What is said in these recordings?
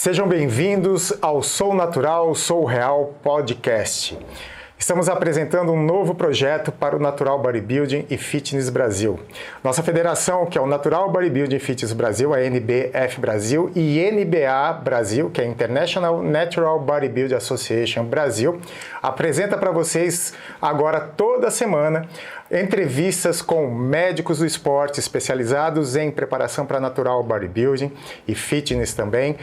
Sejam bem-vindos ao Sou Natural, Sou Real podcast. Estamos apresentando um novo projeto para o Natural Bodybuilding e Fitness Brasil. Nossa federação, que é o Natural Bodybuilding e Fitness Brasil, a NBF Brasil, e NBA Brasil, que é a International Natural Bodybuilding Association Brasil, apresenta para vocês agora toda semana entrevistas com médicos do esporte especializados em preparação para natural bodybuilding e fitness também.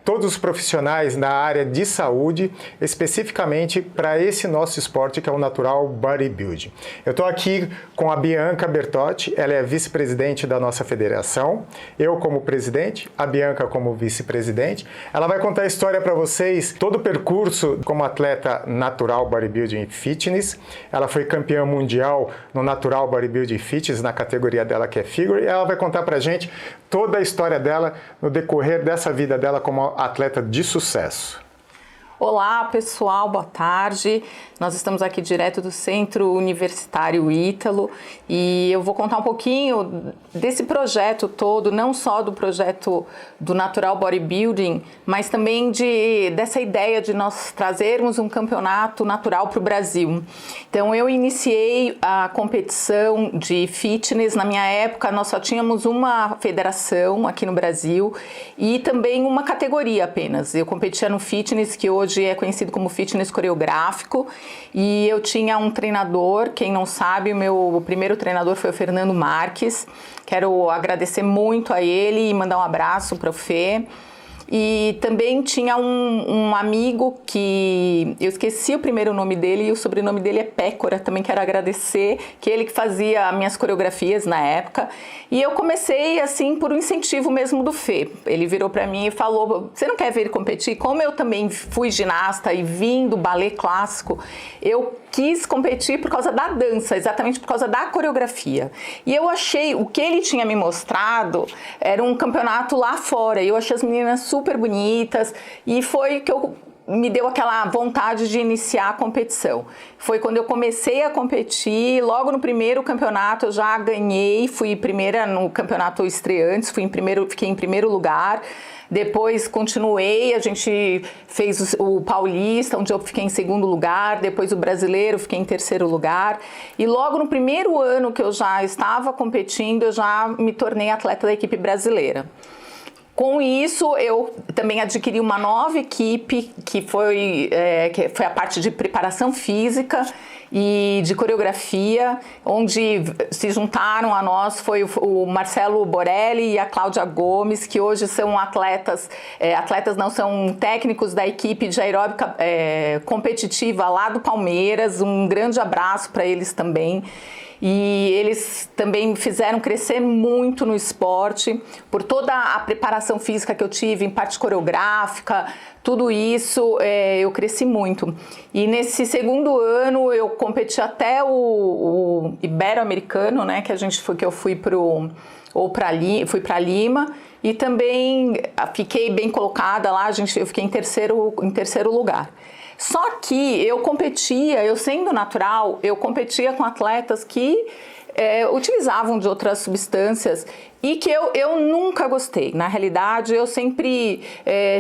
Todos os profissionais na área de saúde, especificamente para esse nosso esporte que é o Natural Bodybuilding. Eu estou aqui com a Bianca Bertotti, ela é vice-presidente da nossa federação, eu como presidente, a Bianca como vice-presidente. Ela vai contar a história para vocês, todo o percurso como atleta Natural Bodybuilding Fitness. Ela foi campeã mundial no Natural Bodybuilding Fitness, na categoria dela que é Figure, e ela vai contar para a gente toda a história dela no decorrer dessa vida dela como atleta de sucesso. Olá pessoal, boa tarde. Nós estamos aqui direto do Centro Universitário Ítalo e eu vou contar um pouquinho desse projeto todo, não só do projeto do Natural Bodybuilding, mas também dessa ideia de nós trazermos um campeonato natural para o Brasil. Então eu iniciei a competição de fitness, na minha época nós só tínhamos uma federação aqui no Brasil e também uma categoria apenas. Eu competia no fitness, que hoje é conhecido como fitness coreográfico, e eu tinha um treinador, quem não sabe, o meu primeiro treinador foi o Fernando Marques. Quero agradecer muito a ele e mandar um abraço para o Fê. E também tinha um amigo que eu esqueci o primeiro nome dele e o sobrenome dele é Pécora, também quero agradecer, que ele que fazia as minhas coreografias na época. E eu comecei assim por um incentivo mesmo do Fê. Ele virou para mim e falou: "Você não quer vir competir?" Como eu também fui ginasta e vim do balé clássico, eu quis competir por causa da dança, exatamente por causa da coreografia. E eu achei, o que ele tinha me mostrado era um campeonato lá fora, e eu achei as meninas super bonitas, e foi que me deu aquela vontade de iniciar a competição. Foi quando eu comecei a competir, logo no primeiro campeonato eu já ganhei, fui primeira no campeonato estreantes, fiquei em primeiro lugar. Depois continuei, a gente fez o Paulista, onde eu fiquei em segundo lugar, depois o Brasileiro, fiquei em terceiro lugar. E logo no primeiro ano que eu já estava competindo, eu já me tornei atleta da equipe brasileira. Com isso, eu também adquiri uma nova equipe, que foi a parte de preparação física e de coreografia, onde se juntaram a nós foi o Marcelo Borelli e a Cláudia Gomes, que hoje são são técnicos da equipe de aeróbica competitiva lá do Palmeiras. Um grande abraço para eles também. E eles também me fizeram crescer muito no esporte, por toda a preparação física que eu tive, em parte coreográfica, tudo isso eu cresci muito. E nesse segundo ano eu competi até o Ibero-Americano, né, que eu fui para Lima, e também fiquei bem colocada lá, eu fiquei em terceiro lugar. Só que eu sendo natural, eu competia com atletas que utilizavam de outras substâncias e que eu nunca gostei. Na realidade, eu sempre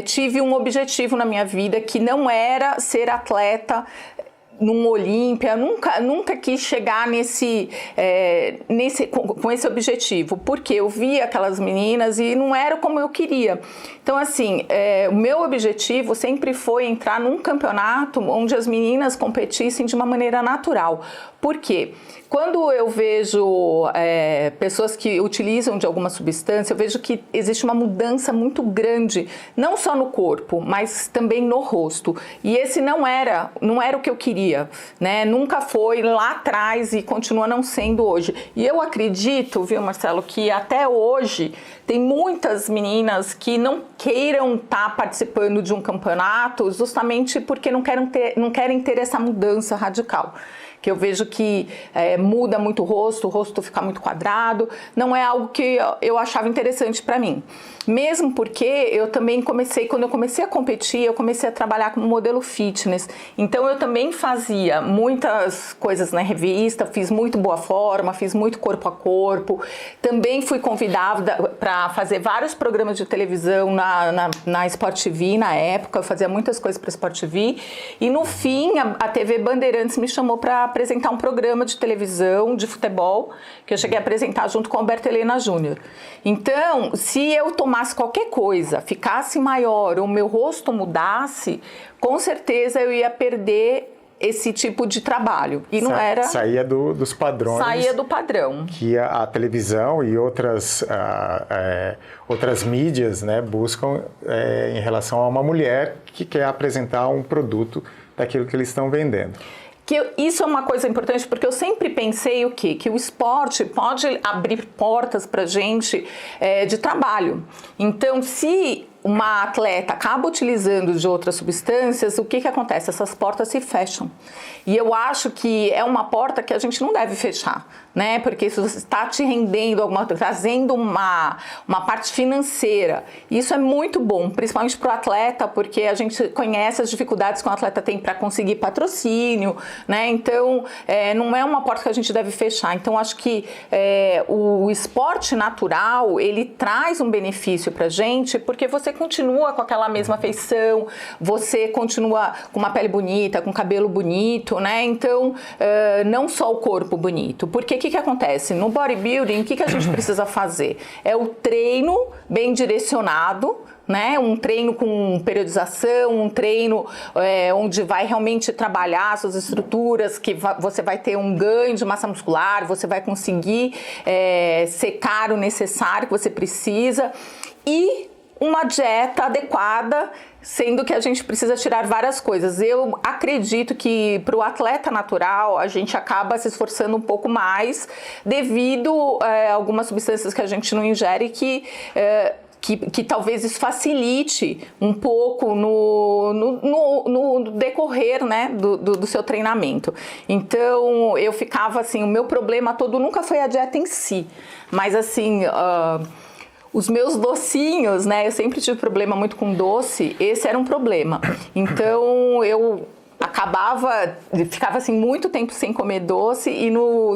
tive um objetivo na minha vida que não era ser atleta num Olímpia, nunca quis chegar com esse objetivo, porque eu via aquelas meninas e não era como eu queria. Então, assim, o meu objetivo sempre foi entrar num campeonato onde as meninas competissem de uma maneira natural. Por quê? Quando eu vejo pessoas que utilizam de alguma substância, eu vejo que existe uma mudança muito grande, não só no corpo, mas também no rosto. E esse não era o que eu queria, né? Nunca foi lá atrás e continua não sendo hoje. E eu acredito, viu, Marcelo, que até hoje tem muitas meninas que não queiram estar participando de um campeonato justamente porque não querem ter essa mudança radical. que eu vejo que muda muito o rosto fica muito quadrado, não é algo que eu achava interessante para mim. Mesmo porque eu também quando eu comecei a competir, eu comecei a trabalhar como modelo fitness. Então eu também fazia muitas coisas na revista, fiz muito boa forma, fiz muito corpo a corpo. Também fui convidada para fazer vários programas de televisão na Sport TV na época, eu fazia muitas coisas para Sport TV. E no fim, a TV Bandeirantes me chamou para apresentar um programa de televisão de futebol, que eu cheguei a apresentar junto com Alberto Helena Júnior. Então, se eu tomasse qualquer coisa, ficasse maior ou meu rosto mudasse, com certeza eu ia perder esse tipo de trabalho. E não era... Saía dos padrões. Saía do padrão. Que a televisão e outras mídias, né, buscam em relação a uma mulher que quer apresentar um produto daquilo que eles estão vendendo. Isso é uma coisa importante, porque eu sempre pensei o quê? Que o esporte pode abrir portas para gente de trabalho. Então, se uma atleta acaba utilizando de outras substâncias, o que acontece? Essas portas se fecham. E eu acho que é uma porta que a gente não deve fechar, né? Porque isso está te rendendo trazendo uma parte financeira. Isso é muito bom, principalmente para o atleta, porque a gente conhece as dificuldades que um atleta tem para conseguir patrocínio, né? Então, não é uma porta que a gente deve fechar. Então, acho que o esporte natural, ele traz um benefício para a gente, porque você continua com aquela mesma feição, você continua com uma pele bonita, com cabelo bonito, né? Então, não só o corpo bonito. Porque o que acontece? No bodybuilding, o que a gente precisa fazer? É o treino bem direcionado, né? Um treino com periodização, um treino onde vai realmente trabalhar suas estruturas, que você vai ter um ganho de massa muscular, você vai conseguir secar o necessário que você precisa e uma dieta adequada, sendo que a gente precisa tirar várias coisas. Eu acredito que para o atleta natural a gente acaba se esforçando um pouco mais devido a algumas substâncias que a gente não ingere que talvez isso facilite um pouco no decorrer, né, do seu treinamento. Então, eu ficava assim, o meu problema todo nunca foi a dieta em si, mas assim... os meus docinhos, né? Eu sempre tive problema muito com doce, esse era um problema. Então, eu ficava assim muito tempo sem comer doce e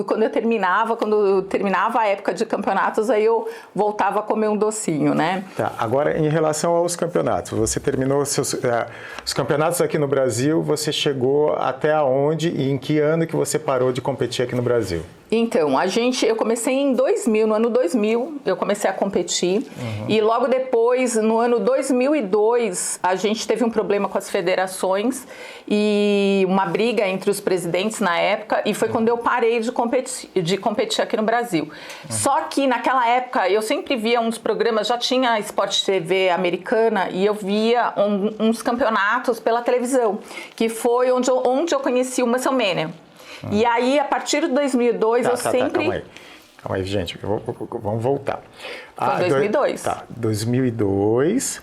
quando eu terminava a época de campeonatos, aí eu voltava a comer um docinho, né? Tá, agora em relação aos campeonatos, você terminou os campeonatos aqui no Brasil, você chegou até onde e em que ano que você parou de competir aqui no Brasil? Então, eu comecei em 2000, no ano 2000 eu comecei a competir e logo depois, no ano 2002, a gente teve um problema com as federações e uma briga entre os presidentes na época e foi quando eu parei de competir aqui no Brasil. Só que naquela época eu sempre via uns programas, já tinha a Sport TV americana e eu via uns campeonatos pela televisão, que foi onde eu conheci o Musclemania. E aí, a partir de 2002, Calma aí, gente, vamos voltar. Foi 2002. 2002,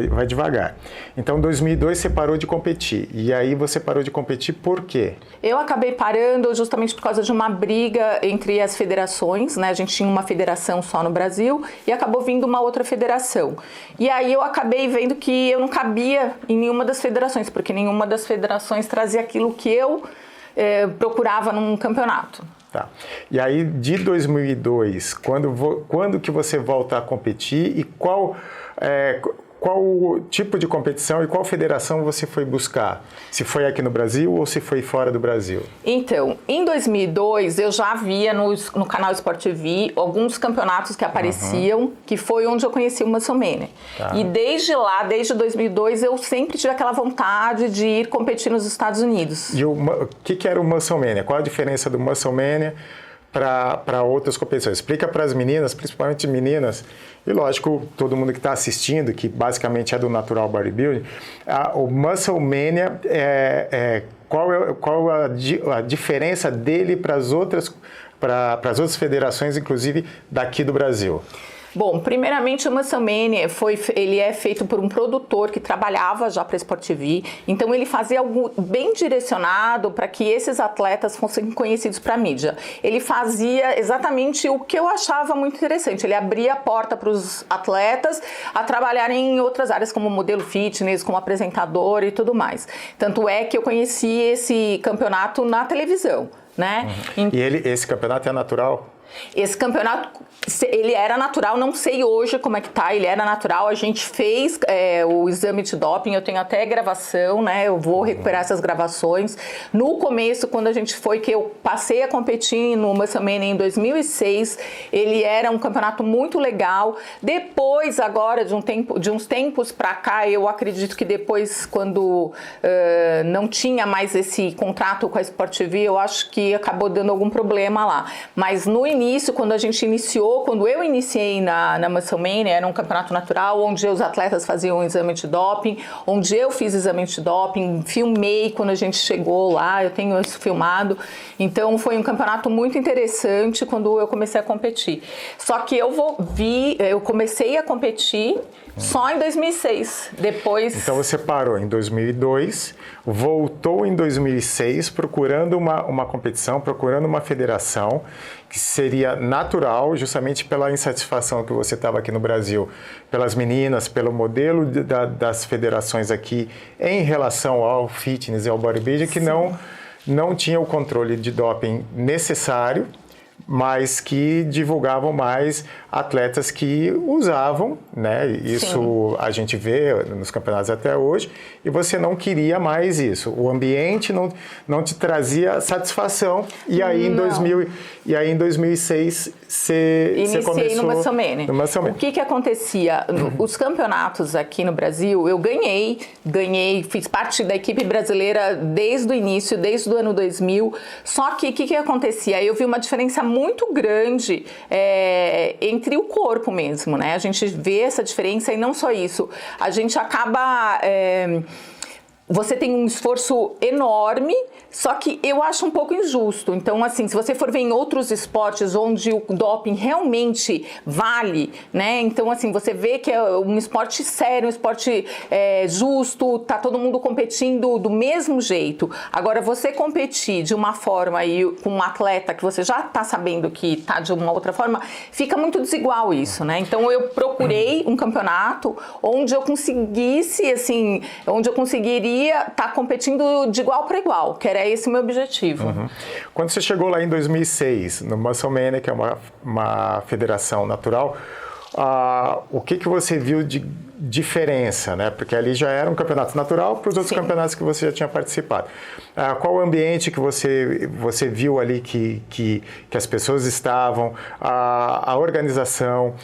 vai devagar. Então, em 2002 você parou de competir. E aí você parou de competir por quê? Eu acabei parando justamente por causa de uma briga entre as federações, né? A gente tinha uma federação só no Brasil e acabou vindo uma outra federação. E aí eu acabei vendo que eu não cabia em nenhuma das federações, porque nenhuma das federações trazia aquilo que eu procurava num campeonato. Tá. E aí, de 2002, quando que você volta a competir e qual tipo de competição e qual federação você foi buscar? Se foi aqui no Brasil ou se foi fora do Brasil? Então, em 2002, eu já via no canal Sport TV alguns campeonatos que apareciam, que foi onde eu conheci o Musclemania. Tá. E desde 2002, eu sempre tive aquela vontade de ir competir nos Estados Unidos. E o que era o Musclemania? Qual a diferença do Musclemania para outras competições? Explica para as meninas, principalmente meninas, e lógico, todo mundo que está assistindo, que basicamente é do Natural Bodybuilding, o Musclemania, qual a diferença dele para as outras federações, inclusive daqui do Brasil? Bom, primeiramente o Muscle Mania ele é feito por um produtor que trabalhava já para Sport TV, então ele fazia algo bem direcionado para que esses atletas fossem conhecidos para a mídia. Ele fazia exatamente o que eu achava muito interessante, ele abria a porta para os atletas a trabalharem em outras áreas como modelo fitness, como apresentador e tudo mais. Tanto é que eu conheci esse campeonato na televisão, né? E esse campeonato é natural? Esse campeonato, ele era natural, não sei hoje como é que tá, ele era natural, a gente fez o exame de doping, eu tenho até gravação, né, eu vou recuperar essas gravações. No começo, quando a gente foi, que eu passei a competir no Muscle Mania em 2006, ele era um campeonato muito legal. Depois, agora, de uns tempos pra cá, eu acredito que depois, quando não tinha mais esse contrato com a Sport TV, eu acho que acabou dando algum problema lá. Mas no início, quando eu iniciei na Muscle Mania, era um campeonato natural, onde os atletas faziam um exame de doping, onde eu fiz exame de doping, filmei quando a gente chegou lá, eu tenho isso filmado. Então, foi um campeonato muito interessante quando eu comecei a competir. Só que eu comecei a competir só em 2006, depois... Então você parou em 2002, voltou em 2006 procurando uma competição, procurando uma federação que seria natural, justamente pela insatisfação que você estava aqui no Brasil, pelas meninas, pelo modelo das federações aqui em relação ao fitness e ao bodybuilding, que não tinha o controle de doping necessário, mas que divulgavam mais atletas que usavam, né? Isso Sim. A gente vê nos campeonatos até hoje, e você não queria mais isso. O ambiente não te trazia satisfação, e aí em 2006 você começou... Iniciei no Muscle Mania. O que acontecia? Os campeonatos aqui no Brasil, eu ganhei, fiz parte da equipe brasileira desde o início, desde o ano 2000, só que o que acontecia? Eu vi uma diferença muito grande entre o corpo mesmo, né? A gente vê essa diferença, e não só isso, a gente acaba... Você tem um esforço enorme, só que eu acho um pouco injusto. Então, assim, se você for ver em outros esportes onde o doping realmente vale, né? Então, assim, você vê que é um esporte sério, um esporte justo, tá todo mundo competindo do mesmo jeito. Agora, você competir de uma forma aí com um atleta que você já tá sabendo que tá de uma outra forma, fica muito desigual isso, né? Então, eu procurei um campeonato onde eu conseguisse, assim, onde eu conseguiria estar competindo de igual para igual, que era esse o meu objetivo. Uhum. Quando você chegou lá em 2006, no Muscle Mania, que é uma federação natural, o que você viu de diferença, né? Porque ali já era um campeonato natural para os outros Sim. campeonatos que você já tinha participado. Qual o ambiente que você viu ali que as pessoas estavam, a organização,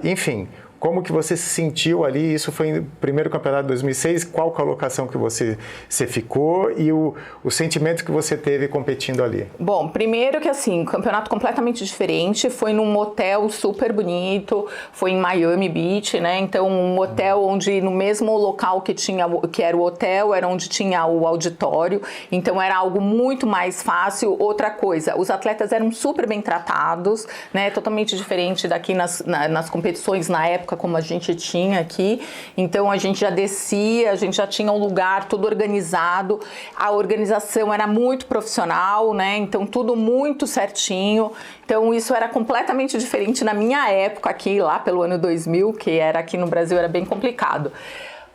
enfim... Como que você se sentiu ali? Isso foi no primeiro campeonato de 2006. Qual colocação que você ficou e o sentimento que você teve competindo ali? Bom, primeiro que assim, campeonato completamente diferente. Foi num hotel super bonito. Foi em Miami Beach, né? Então, um hotel onde no mesmo local que era o hotel, era onde tinha o auditório. Então, era algo muito mais fácil. Outra coisa, os atletas eram super bem tratados, né? Totalmente diferente daqui nas competições na época, como a gente tinha aqui. Então a gente já descia, a gente já tinha um lugar todo organizado, a organização era muito profissional, né? Então tudo muito certinho. Então isso era completamente diferente na minha época aqui, lá pelo ano 2000, que era aqui no Brasil, era bem complicado.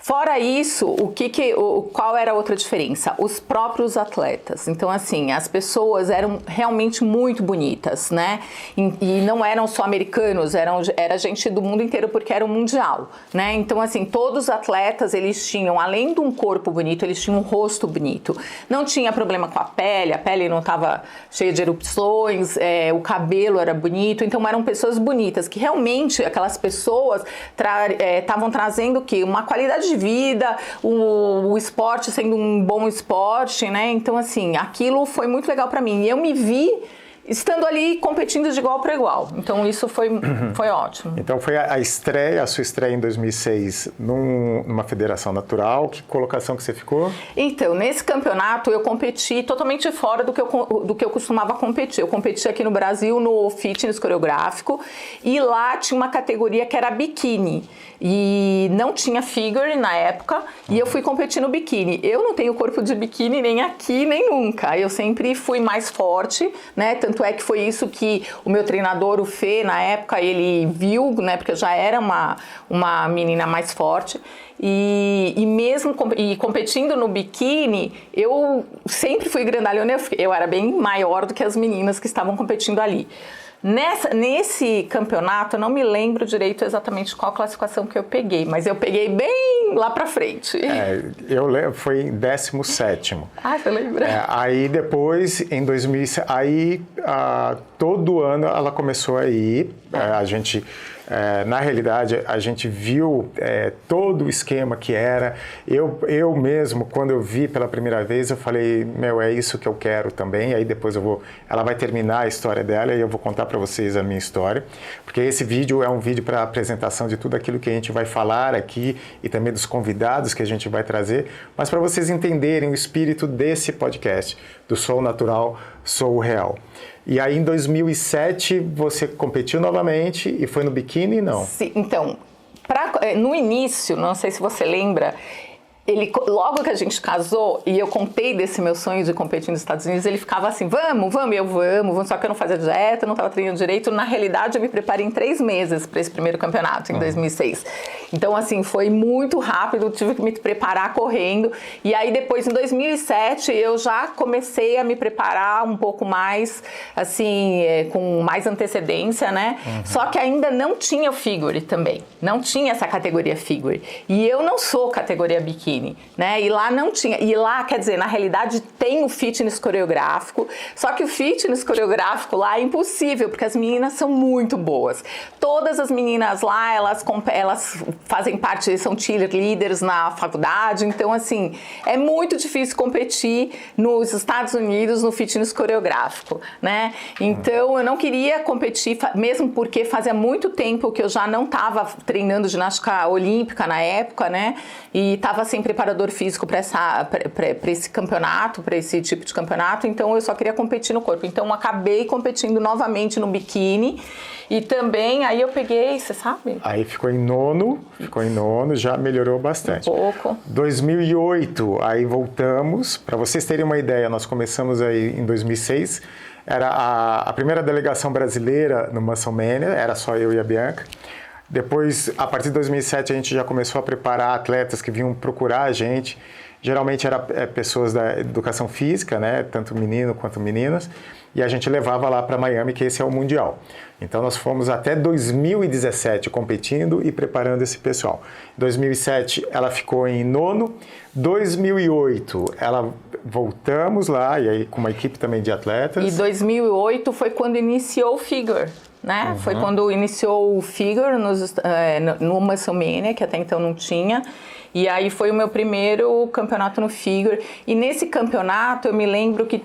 Fora isso, qual era a outra diferença? Os próprios atletas. Então, assim, as pessoas eram realmente muito bonitas, né? E não eram só americanos, era gente do mundo inteiro, porque era um mundial, né? Então, assim, todos os atletas, eles tinham, além de um corpo bonito, eles tinham um rosto bonito. Não tinha problema com a pele não estava cheia de erupções, o cabelo era bonito. Então, eram pessoas bonitas, que realmente, aquelas pessoas estavam trazendo o quê? Uma qualidade de vida, o esporte sendo um bom esporte, né? Então, assim, aquilo foi muito legal para mim. E eu me vi estando ali competindo de igual para igual. Então isso foi ótimo. Então foi a sua estreia em 2006 numa federação natural. Que colocação que você ficou? Então, nesse campeonato eu competi totalmente fora do que eu costumava competir. Eu competi aqui no Brasil no fitness coreográfico e lá tinha uma categoria que era biquíni e não tinha figure na época e eu fui competir no biquíni. Eu não tenho corpo de biquíni nem aqui nem nunca. Eu sempre fui mais forte, né? Tanto é que foi isso que o meu treinador, o Fê, na época ele viu, né? Porque eu já era uma menina mais forte. E mesmo competindo no biquíni, eu sempre fui grandalhona, eu era bem maior do que as meninas que estavam competindo ali. Nesse campeonato, eu não me lembro direito exatamente qual classificação que eu peguei, mas eu peguei bem lá pra frente. Eu lembro, foi em 17º. Ah, você lembra? Aí depois, em 2007, todo ano ela começou a ir, a gente... na realidade, a gente viu todo o esquema que era. Eu mesmo, quando eu vi pela primeira vez, eu falei, é isso que eu quero também. Aí depois ela vai terminar a história dela e eu vou contar para vocês a minha história. Porque esse vídeo é um vídeo para apresentação de tudo aquilo que a gente vai falar aqui e também dos convidados que a gente vai trazer, mas para vocês entenderem o espírito desse podcast, do Sou Natural, Sou Real. E aí, em 2007, você competiu novamente e foi no biquíni, não? Sim, então, no início, não sei se você lembra, logo que a gente casou e eu contei desse meu sonho de competir nos Estados Unidos, ele ficava assim, vamos, só que eu não fazia dieta, não estava treinando direito. Na realidade, eu me preparei em 3 meses para esse primeiro campeonato, em 2006. Então, assim, foi muito rápido, tive que me preparar correndo. E aí, depois, em 2007, eu já comecei a me preparar um pouco mais, assim, com mais antecedência, né? Só que ainda não tinha o figure também, não tinha essa categoria figure. E eu não sou categoria biquíni. Né? E lá não tinha. E lá, quer dizer, na realidade tem o fitness coreográfico, só que o fitness coreográfico lá é impossível, porque as meninas são muito boas. Todas as meninas lá, elas fazem parte, são cheerleaders na faculdade, então assim, é muito difícil competir nos Estados Unidos no fitness coreográfico, né? Então eu não queria competir, mesmo porque fazia muito tempo que eu já não estava treinando ginástica olímpica na época, né? E estava sem preparador físico para esse campeonato, para esse tipo de campeonato, então eu só queria competir no corpo. Então acabei competindo novamente no biquíni e também aí eu peguei, você sabe? Aí ficou em nono, já melhorou bastante. Um pouco. 2008, aí voltamos. Para vocês terem uma ideia, nós começamos aí em 2006, era a primeira delegação brasileira no Muscle Mania, era só eu e a Bianca. Depois, a partir de 2007, a gente já começou a preparar atletas que vinham procurar a gente. Geralmente eram pessoas da educação física, né? Tanto menino quanto meninas. E a gente levava lá para Miami, que esse é o Mundial. Então, nós fomos até 2017 competindo e preparando esse pessoal. Em 2007, ela ficou em nono. 2008, voltamos lá, e aí com uma equipe também de atletas. E 2008 foi quando iniciou o Figure. Né? Foi quando iniciou o Figure no Muscle Mania, que até então não tinha. E aí foi o meu primeiro campeonato no Figure. E nesse campeonato eu me lembro que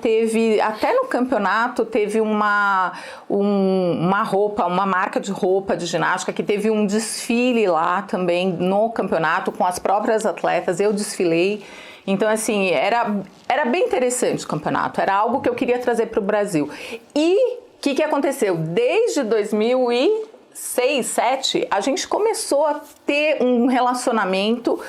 até no campeonato teve uma marca de roupa de ginástica, que teve um desfile lá também no campeonato com as próprias atletas. Eu desfilei. Então, assim, era bem interessante o campeonato. Era algo que eu queria trazer para o Brasil. E o que aconteceu? Desde 2006, 2007, a gente começou a ter um relacionamento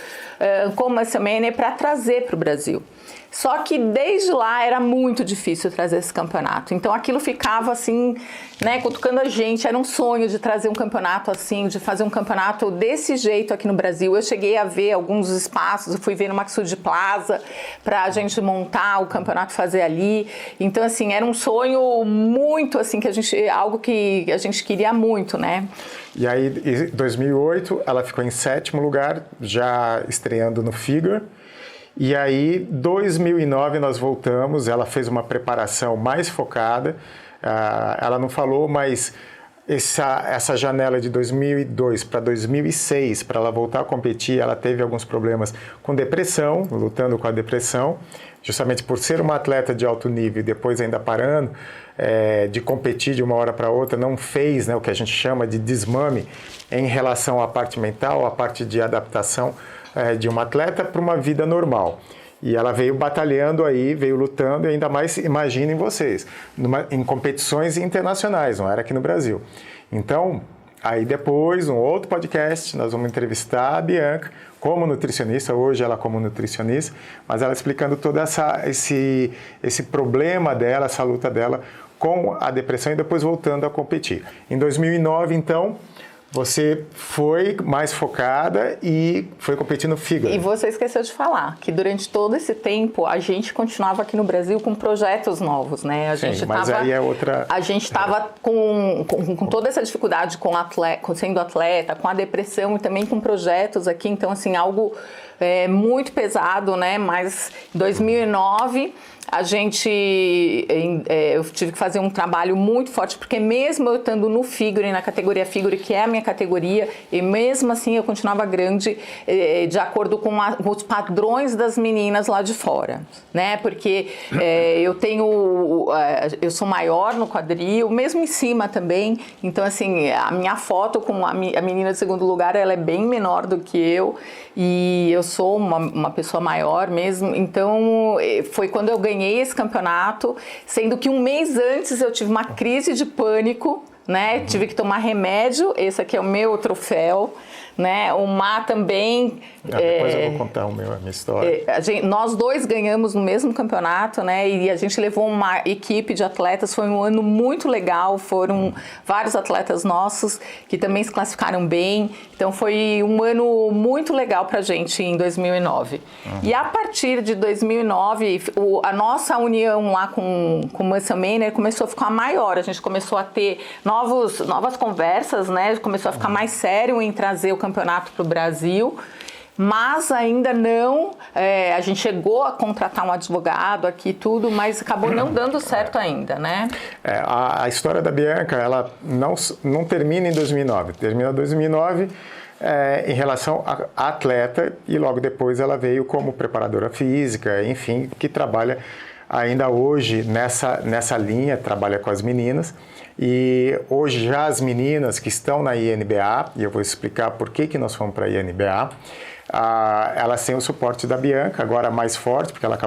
com o Muscle Mania para trazer para o Brasil. Só que desde lá era muito difícil trazer esse campeonato. Então aquilo ficava assim, né, cutucando a gente. Era um sonho de trazer um campeonato assim, de fazer um campeonato desse jeito aqui no Brasil. Eu cheguei a ver alguns espaços, eu fui ver no Maxud Plaza para a gente montar o campeonato, fazer ali. Então assim, era um sonho muito assim, algo que a gente queria muito, né? E aí, em 2008, ela ficou em 7º lugar, já estreando no Figure. E aí, 2009, nós voltamos, ela fez uma preparação mais focada. Ela não falou, mas essa janela de 2002 para 2006, para ela voltar a competir, ela teve alguns problemas com depressão, lutando com a depressão, justamente por ser uma atleta de alto nível e depois ainda parando de competir de uma hora para outra, não fez, né, o que a gente chama de desmame em relação à parte mental, à parte de adaptação de uma atleta para uma vida normal. E ela veio batalhando aí, veio lutando, e ainda mais, imaginem vocês, em competições internacionais, não era aqui no Brasil. Então, aí depois, um outro podcast, nós vamos entrevistar a Bianca como nutricionista, hoje ela como nutricionista, mas ela explicando todo esse problema dela, essa luta dela com a depressão e depois voltando a competir. Em 2009, então, você foi mais focada e foi competir no fígado. E você esqueceu de falar que durante todo esse tempo a gente continuava aqui no Brasil com projetos novos, né? Aí é outra... A gente estava com toda essa dificuldade sendo atleta, com a depressão e também com projetos aqui, então assim, algo muito pesado, né? Mas em 2009... eu tive que fazer um trabalho muito forte, porque mesmo eu estando no figure, na categoria figure, que é a minha categoria, e mesmo assim eu continuava grande de acordo com os padrões das meninas lá de fora, né? Porque eu sou maior no quadril, mesmo em cima também, então assim, a minha foto com a menina de segundo lugar, ela é bem menor do que eu, e eu sou uma pessoa maior mesmo, então foi quando eu ganhei esse campeonato, sendo que um mês antes eu tive uma crise de pânico, né? Tive que tomar remédio, esse aqui é o meu troféu, né? O Má também... depois eu vou contar a minha história. Nós dois ganhamos no mesmo campeonato, né? E a gente levou uma equipe de atletas, foi um ano muito legal, foram vários atletas nossos que também se classificaram bem, então foi um ano muito legal pra gente em 2009. E a partir de 2009, a nossa união lá com o Muscle Manor começou a ficar maior, a gente começou a ter novas conversas, né? Começou a ficar mais sério em trazer o campeonato para o Brasil, mas ainda não, a gente chegou a contratar um advogado aqui tudo, mas acabou não dando certo ainda, né? A história da Bianca, ela não termina em 2009, termina em 2009 em relação à atleta e logo depois ela veio como preparadora física, enfim, que trabalha ainda hoje nessa linha, trabalha com as meninas. E hoje já as meninas que estão na INBA, e eu vou explicar por que nós fomos para a INBA, elas têm o suporte da Bianca, agora mais forte, porque ela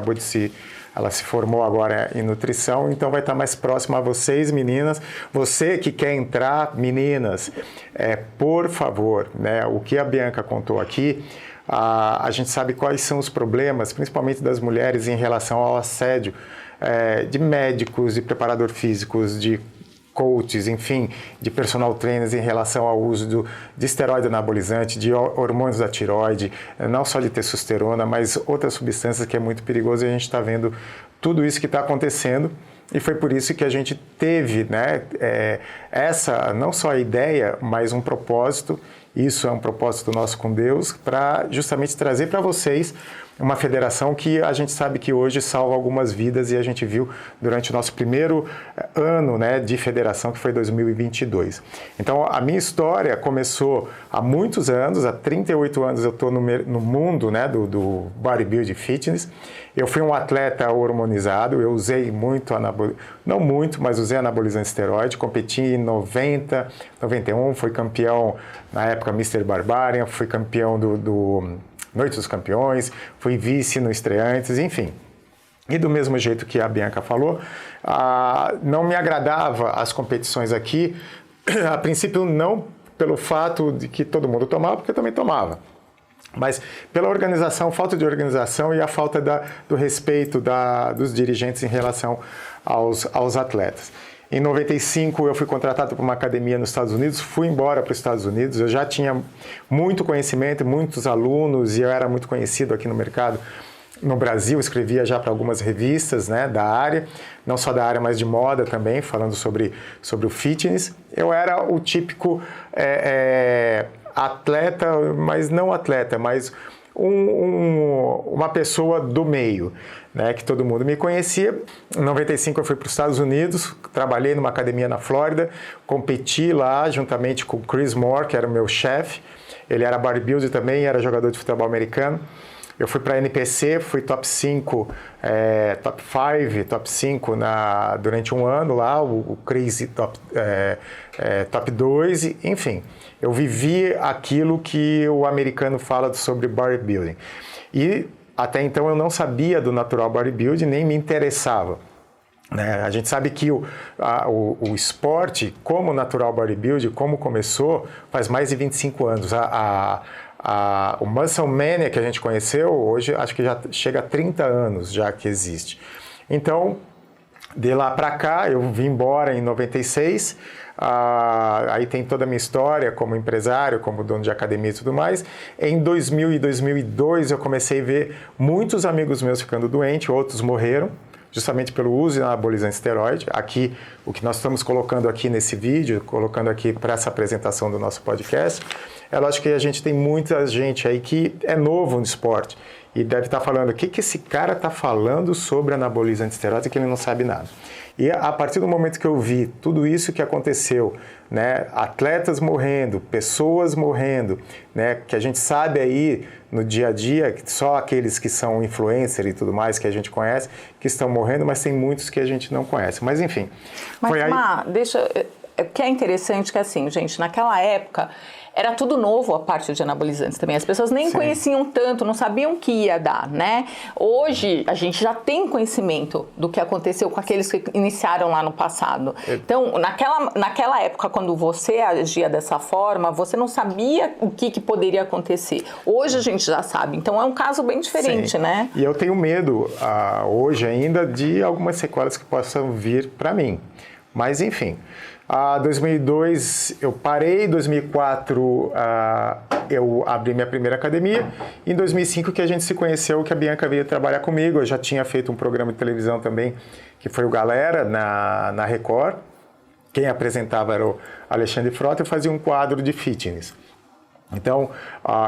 ela se formou agora em nutrição, então vai estar mais próxima a vocês, meninas. Você que quer entrar, meninas, por favor, né, o que a Bianca contou aqui, a gente sabe quais são os problemas, principalmente das mulheres, em relação ao assédio de médicos, de preparador físicos, de coaches, enfim, de personal trainers em relação ao uso de esteroide anabolizante, de hormônios da tireoide, não só de testosterona, mas outras substâncias que é muito perigoso, e a gente está vendo tudo isso que está acontecendo. E foi por isso que a gente teve, né, essa, não só a ideia, mas um propósito. Isso é um propósito nosso com Deus, para justamente trazer para vocês uma federação que a gente sabe que hoje salva algumas vidas, e a gente viu durante o nosso primeiro ano, né, de federação, que foi 2022. Então, a minha história começou há muitos anos, há 38 anos eu estou no mundo, né, do bodybuilding fitness. Eu fui um atleta hormonizado, eu usei muito não muito, mas usei anabolizante esteroide, competi em 90, 91, fui campeão na época Mr. Barbarian, fui campeão do Noite dos Campeões, fui vice no Estreantes, enfim. E do mesmo jeito que a Bianca falou, não me agradava as competições aqui, a princípio não pelo fato de que todo mundo tomava, porque eu também tomava, mas pela organização, falta de organização e a falta do respeito dos dirigentes em relação aos atletas. Em 95 eu fui contratado por uma academia nos Estados Unidos, fui embora para os Estados Unidos, eu já tinha muito conhecimento, muitos alunos, e eu era muito conhecido aqui no mercado. No Brasil, escrevia já para algumas revistas, né, da área, não só da área, mas de moda também, falando sobre o fitness. Eu era o típico atleta, mas não atleta, mas uma pessoa do meio, né, que todo mundo me conhecia. Em 95 eu fui para os Estados Unidos, trabalhei numa academia na Flórida, competi lá juntamente com o Chris Moore, que era o meu chefe. Ele era bodybuilder também, era jogador de futebol americano. Eu fui para a NPC, fui top 5, top 5 durante um ano lá, o Crazy top 2, enfim. Eu vivi aquilo que o americano fala sobre bodybuilding. E até então eu não sabia do natural bodybuilding, nem me interessava. A gente sabe que o esporte, como natural bodybuilding, como começou, faz mais de 25 anos. O Muscle Mania que a gente conheceu, hoje acho que já chega a 30 anos já que existe. Então, de lá para cá, eu vim embora em 96, aí tem toda a minha história como empresário, como dono de academia e tudo mais. Em 2000 e 2002 eu comecei a ver muitos amigos meus ficando doentes, outros morreram, justamente pelo uso de anabolizante esteroide. Aqui, o que nós estamos colocando aqui nesse vídeo, colocando aqui para essa apresentação do nosso podcast, é lógico que a gente tem muita gente aí que é novo no esporte e deve estar falando, o que esse cara está falando sobre anabolizante esteroide que ele não sabe nada. E a partir do momento que eu vi tudo isso que aconteceu, né, atletas morrendo, pessoas morrendo, né, que a gente sabe aí no dia a dia, só aqueles que são influencer e tudo mais que a gente conhece, que estão morrendo, mas tem muitos que a gente não conhece. Mas enfim. Mas, o que é interessante que assim, gente, naquela época era tudo novo a parte de anabolizantes também. As pessoas nem conheciam tanto, não sabiam o que ia dar, né? Hoje, a gente já tem conhecimento do que aconteceu com aqueles que iniciaram lá no passado. Então, naquela época, quando você agia dessa forma, você não sabia o que poderia acontecer. Hoje a gente já sabe. Então, é um caso bem diferente, né? E eu tenho medo, hoje ainda, de algumas sequelas que possam vir para mim. Mas, enfim... Em 2002 eu parei, em 2004 eu abri minha primeira academia, em 2005 que a gente se conheceu, que a Bianca veio trabalhar comigo. Eu já tinha feito um programa de televisão também, que foi o Galera, na Record. Quem apresentava era o Alexandre Frota e fazia um quadro de fitness. Então,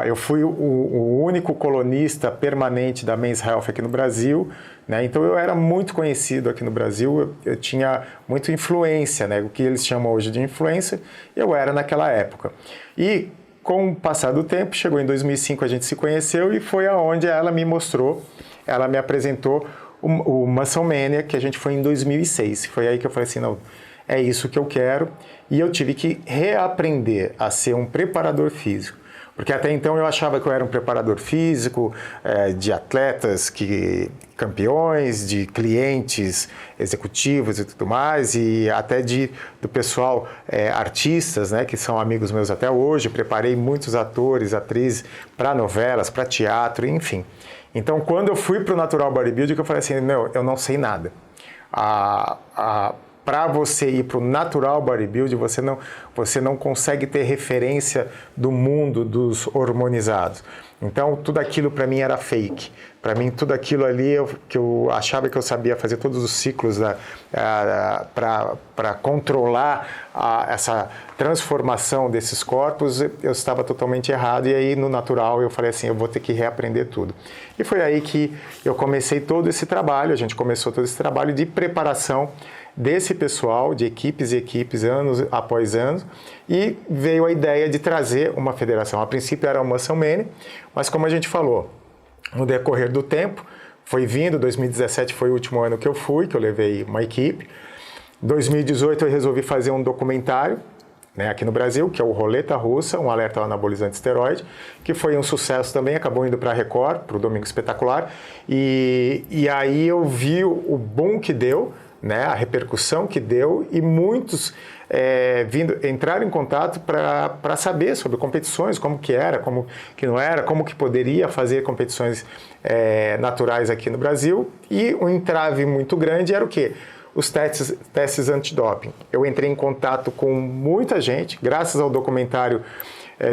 eu fui o único colunista permanente da Men's Health aqui no Brasil, né? Então, eu era muito conhecido aqui no Brasil, eu tinha muita influência, né? O que eles chamam hoje de influência, eu era naquela época. E, com o passar do tempo, chegou em 2005, a gente se conheceu e foi aonde ela me mostrou, ela me apresentou o Muscle Mania, que a gente foi em 2006. Foi aí que eu falei assim, não... É isso que eu quero, e eu tive que reaprender a ser um preparador físico. Porque até então eu achava que eu era um preparador físico de atletas, campeões, de clientes executivos e tudo mais, e até do pessoal artistas, né, que são amigos meus até hoje. Preparei muitos atores, atrizes para novelas, para teatro, enfim. Então, quando eu fui para o Natural Bodybuilding, eu falei assim, eu não sei nada. Para você ir para o Natural Bodybuilding, você não consegue ter referência do mundo dos hormonizados. Então, tudo aquilo para mim era fake. Para mim, tudo aquilo ali que eu achava que eu sabia fazer todos os ciclos para controlar essa transformação desses corpos, eu estava totalmente errado. E aí, no natural, eu falei assim, eu vou ter que reaprender tudo. E foi aí que eu comecei todo esse trabalho, a gente começou todo esse trabalho de preparação desse pessoal, de equipes e equipes, anos após anos, e veio a ideia de trazer uma federação. A princípio era uma Muscle Mania, mas como a gente falou, no decorrer do tempo, foi vindo, 2017 foi o último ano que eu fui, que eu levei uma equipe. 2018 eu resolvi fazer um documentário, né, aqui no Brasil, que é o Roleta Russa, um alerta ao anabolizante esteroide, que foi um sucesso também, acabou indo para a Record, para o Domingo Espetacular, e aí eu vi o boom que deu, né, a repercussão que deu, e muitos entraram em contato para saber sobre competições, como que era, como que não era, como que poderia fazer competições naturais aqui no Brasil. E um entrave muito grande era o quê? Os testes antidoping. Eu entrei em contato com muita gente, graças ao documentário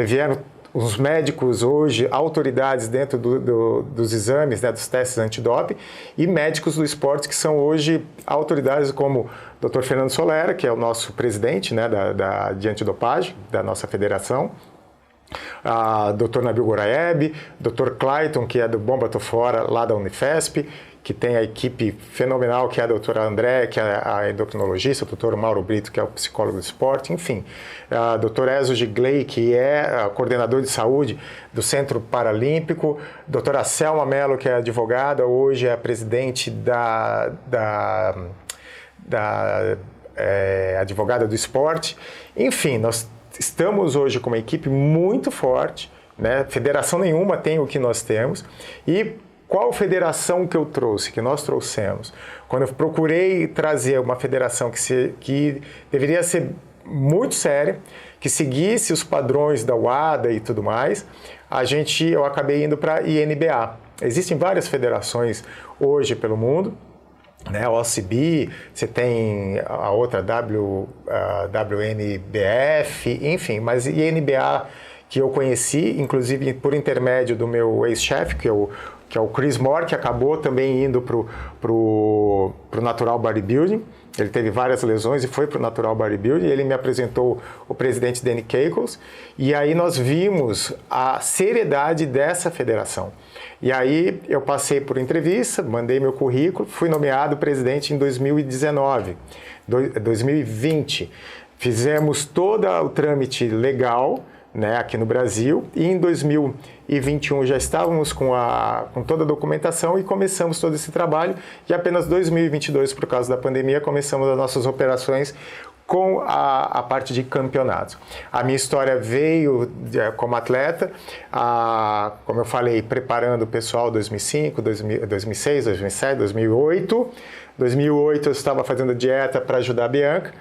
vieram os médicos hoje, autoridades dentro dos exames, né, dos testes antidoping, e médicos do esporte que são hoje autoridades como o Dr. Fernando Solera, que é o nosso presidente, né, de antidopagem, da nossa federação, Dr. Nabil Goraeb, Dr. Clayton, que é do Bomba Tô Fora, lá da Unifesp, que tem a equipe fenomenal, que é a doutora André, que é a endocrinologista, o doutor Mauro Brito, que é o psicólogo do esporte, enfim. A doutora Ezo Gigley, que é coordenador de saúde do Centro Paralímpico, doutora Selma Mello, que é advogada, hoje é a presidente advogada do esporte. Enfim, nós estamos hoje com uma equipe muito forte, né? Federação nenhuma tem o que nós temos. E qual federação que eu trouxe, que nós trouxemos? Quando eu procurei trazer uma federação que deveria ser muito séria, que seguisse os padrões da UADA e tudo mais, eu acabei indo para a INBA. Existem várias federações hoje pelo mundo, né? A OCB, você tem a outra WNBF, enfim, mas INBA que eu conheci, inclusive por intermédio do meu ex-chefe, que é o Chris Moore, que acabou também indo pro Natural Bodybuilding. Ele teve várias lesões e foi para o Natural Bodybuilding. Ele me apresentou o presidente Danny Keikos. E aí nós vimos a seriedade dessa federação. E aí eu passei por entrevista, mandei meu currículo, fui nomeado presidente em 2020. Fizemos todo o trâmite legal, né, aqui no Brasil, e em 2021 já estávamos com toda a documentação e começamos todo esse trabalho, e apenas 2022, por causa da pandemia, começamos as nossas operações com a parte de campeonatos. A minha história veio como atleta, como eu falei, preparando o pessoal 2005, 2006, 2007, 2008. 2008 eu estava fazendo dieta para ajudar a Bianca.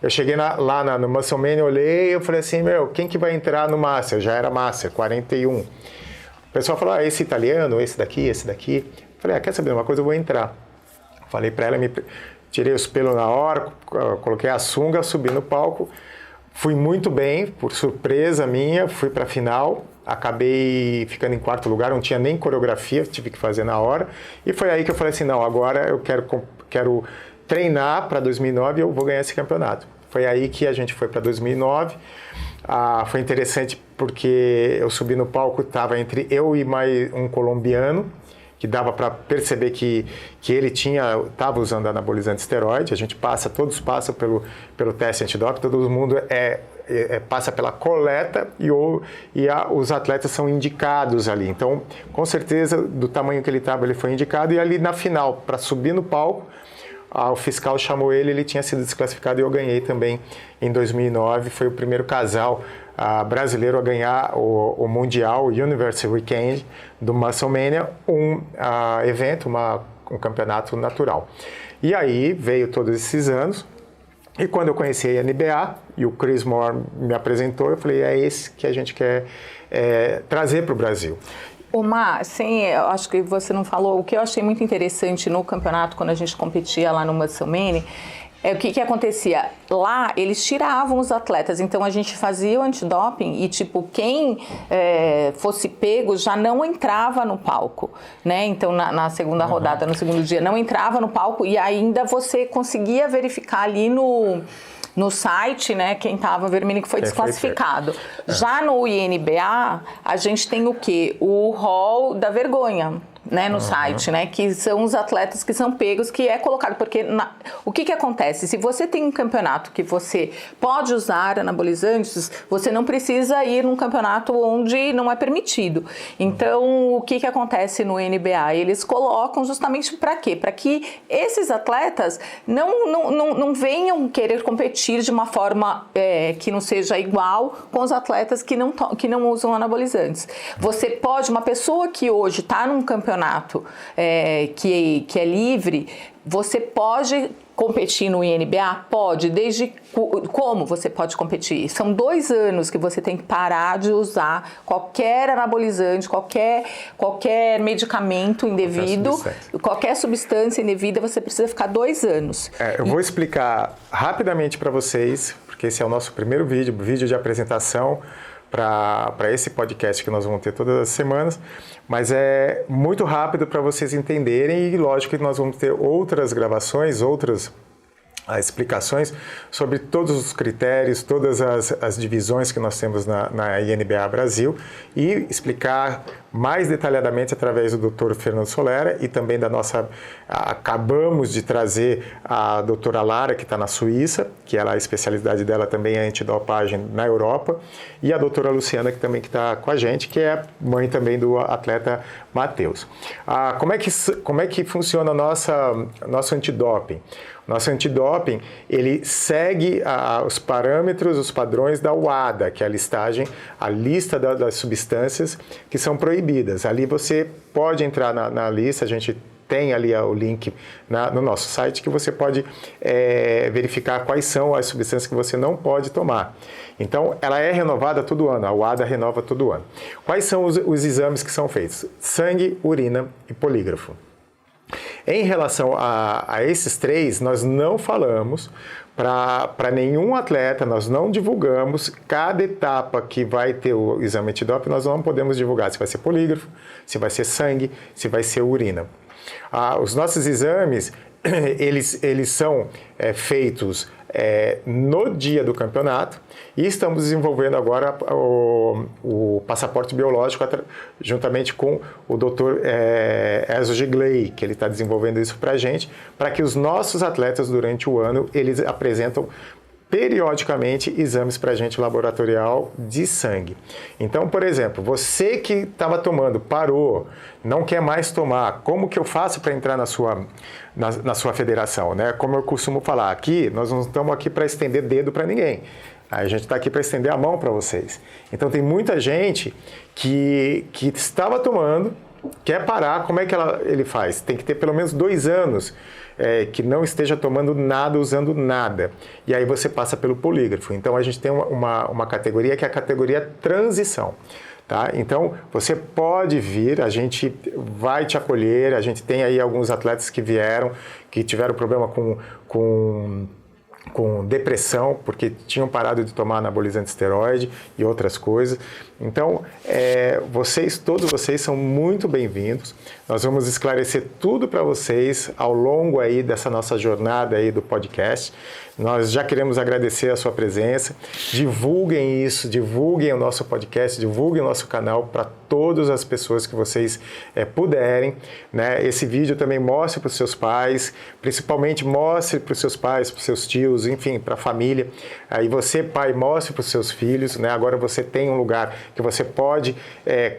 Eu cheguei lá no Muscle Mania, olhei e falei assim, quem que vai entrar no Master? Já era Master, 41. O pessoal falou, esse italiano, esse daqui. Falei, quer saber uma coisa? Eu vou entrar. Falei para ela, tirei os pelos na hora, coloquei a sunga, subi no palco. Fui muito bem, por surpresa minha, fui para a final. Acabei ficando em quarto lugar, não tinha nem coreografia, tive que fazer na hora. E foi aí que eu falei assim, não, agora eu quero treinar para 2009 e eu vou ganhar esse campeonato. Foi aí que a gente foi para 2009. Foi interessante porque eu subi no palco, estava entre eu e mais um colombiano, que dava para perceber que ele estava usando anabolizante esteroide. Todos passam pelo teste antidoping, todo mundo passa pela coleta e os atletas são indicados ali. Então, com certeza, do tamanho que ele estava, ele foi indicado. E ali na final, para subir no palco, o fiscal chamou ele tinha sido desclassificado e eu ganhei também em 2009. Foi o primeiro casal brasileiro a ganhar o Mundial, o Universe Weekend do Muscle Mania, um evento, um campeonato natural. E aí veio todos esses anos, e quando eu conheci a NBA e o Chris Moore me apresentou, eu falei, é esse que a gente quer trazer para o Brasil. Omar, sim, eu acho que você não falou, o que eu achei muito interessante no campeonato, quando a gente competia lá no Muscle Mania, o que acontecia? Lá, eles tiravam os atletas, então a gente fazia o antidoping e, quem fosse pego já não entrava no palco, né? Então, na segunda rodada, no segundo dia, não entrava no palco e ainda você conseguia verificar ali no site, né, quem estava vermelho que foi desclassificado. Já no INBA, a gente tem o quê? O hall da vergonha, né, no site, né, que são os atletas que são pegos, que é colocado, porque o que acontece? Se você tem um campeonato que você pode usar anabolizantes, você não precisa ir num campeonato onde não é permitido. Então, o que acontece no NBA? Eles colocam justamente para quê? Para que esses atletas não venham querer competir de uma forma que não seja igual com os atletas que não usam anabolizantes. Você pode, uma pessoa que hoje está num campeonato que é livre, você pode competir no INBA? Pode. Desde como você pode competir? São 2 anos que você tem que parar de usar qualquer anabolizante, qualquer medicamento indevido, qualquer substância indevida, você precisa ficar 2 anos. Eu vou explicar rapidamente para vocês, porque esse é o nosso primeiro vídeo de apresentação para esse podcast que nós vamos ter todas as semanas, mas é muito rápido para vocês entenderem e lógico que nós vamos ter outras gravações, outras as explicações sobre todos os critérios, todas as divisões que nós temos na INBA Brasil e explicar mais detalhadamente através do Dr. Fernando Solera e também da nossa... Acabamos de trazer a doutora Lara, que está na Suíça, que ela, a especialidade dela também é antidopagem na Europa, e a doutora Luciana, que também está com a gente, que é mãe também do atleta Matheus. Como é que funciona nosso antidoping? Nosso antidoping, ele segue os parâmetros, os padrões da WADA, que é a lista das substâncias que são proibidas. Ali você pode entrar na lista, a gente tem ali o link no nosso site que você pode verificar quais são as substâncias que você não pode tomar. Então, ela é renovada todo ano, a WADA renova todo ano. Quais são os exames que são feitos? Sangue, urina e polígrafo. Em relação a esses três, nós não falamos para nenhum atleta, nós não divulgamos cada etapa que vai ter o exame antidoping, nós não podemos divulgar se vai ser polígrafo, se vai ser sangue, se vai ser urina. Os nossos exames, eles são feitos no dia do campeonato e estamos desenvolvendo agora o passaporte biológico juntamente com o Dr. Ezio Giglei, que ele está desenvolvendo isso para a gente, para que os nossos atletas durante o ano, eles apresentam periodicamente exames para a gente laboratorial de sangue. Então, por exemplo, você que estava tomando, parou, não quer mais tomar, como que eu faço para entrar na sua federação? Né? Como eu costumo falar, aqui nós não estamos aqui para estender dedo para ninguém. A gente está aqui para estender a mão para vocês. Então, tem muita gente que estava tomando, quer parar, como é que ele faz? Tem que ter pelo menos 2 anos que não esteja tomando nada, usando nada. E aí você passa pelo polígrafo. Então, a gente tem uma categoria que é a categoria transição. Tá? Então, você pode vir, a gente vai te acolher, a gente tem aí alguns atletas que vieram, que tiveram problema com depressão, porque tinham parado de tomar anabolizante esteroide e outras coisas. Então, todos vocês são muito bem-vindos. Nós vamos esclarecer tudo para vocês ao longo aí dessa nossa jornada aí do podcast. Nós já queremos agradecer a sua presença. Divulguem isso, divulguem o nosso podcast, divulguem o nosso canal para todas as pessoas que vocês puderem. Né? Esse vídeo também mostre para os seus pais, principalmente mostre para os seus pais, para os seus tios, enfim, para a família. Aí você, pai, mostre para os seus filhos. Né? Agora você tem um lugar que você pode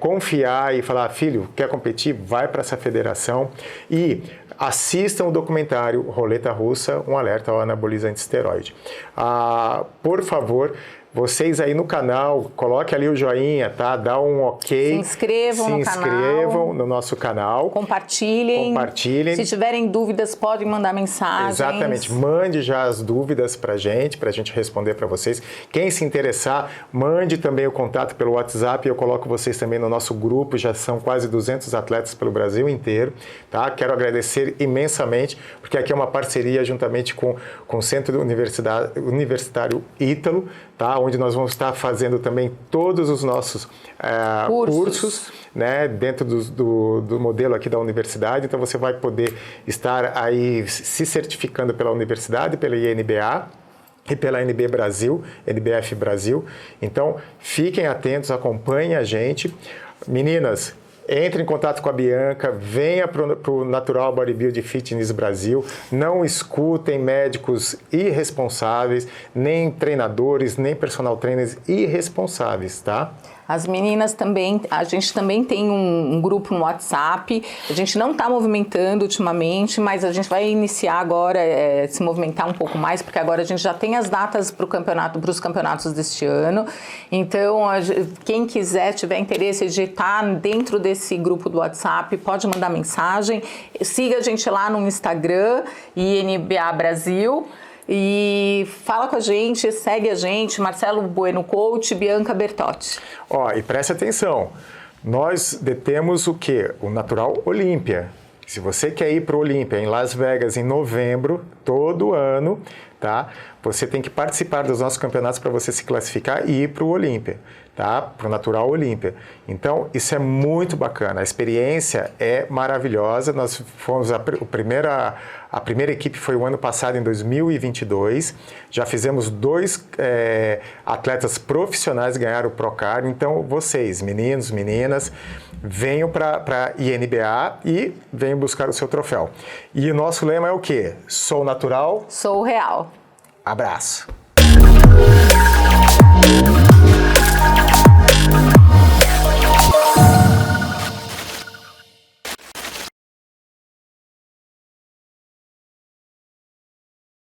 confiar e falar, filho, quer competir? Vai para essa federação e assistam o documentário Roleta Russa, um alerta ao anabolizante esteroide. Por favor, vocês aí no canal, coloque ali o joinha, tá? Dá um ok. Se inscrevam no nosso canal. Compartilhem. Se tiverem dúvidas, podem mandar mensagens. Exatamente. Mande já as dúvidas pra gente responder para vocês. Quem se interessar, mande também o contato pelo WhatsApp. Eu coloco vocês também no nosso grupo. Já são quase 200 atletas pelo Brasil inteiro, tá? Quero agradecer imensamente, porque aqui é uma parceria juntamente com o Centro Universitário Ítalo, tá? Onde nós vamos estar fazendo também todos os nossos cursos, né, dentro do modelo aqui da universidade. Então, você vai poder estar aí se certificando pela universidade, pela INBA e pela NB Brasil, NBF Brasil. Então, fiquem atentos, acompanhem a gente. Meninas, entre em contato com a Bianca, venha para o Natural Bodybuilding Fitness Brasil, não escutem médicos irresponsáveis, nem treinadores, nem personal trainers irresponsáveis, tá? As meninas também, a gente também tem um grupo no WhatsApp, a gente não está movimentando ultimamente, mas a gente vai iniciar agora, se movimentar um pouco mais, porque agora a gente já tem as datas para os campeonatos deste ano. Então, quem quiser, tiver interesse de estar dentro desse grupo do WhatsApp, pode mandar mensagem. Siga a gente lá no Instagram, INBA Brasil. E fala com a gente, segue a gente, Marcelo Bueno Coach, Bianca Bertotti. E preste atenção, nós detemos o quê? O Natural Olímpia, Se você quer ir para o Olímpia em Las Vegas em novembro, todo ano, tá? Você tem que participar dos nossos campeonatos para você se classificar e ir para o Olímpia, tá? Para o Natural Olímpia. Então, isso é muito bacana. A experiência é maravilhosa. Nós fomos a primeira equipe foi o ano passado, em 2022. Já fizemos 2 atletas profissionais ganhar o Procar. Então, vocês, meninos, meninas, venham para a INBA e venham buscar o seu troféu. E o nosso lema é o quê? Sou natural. Sou real. Abraço.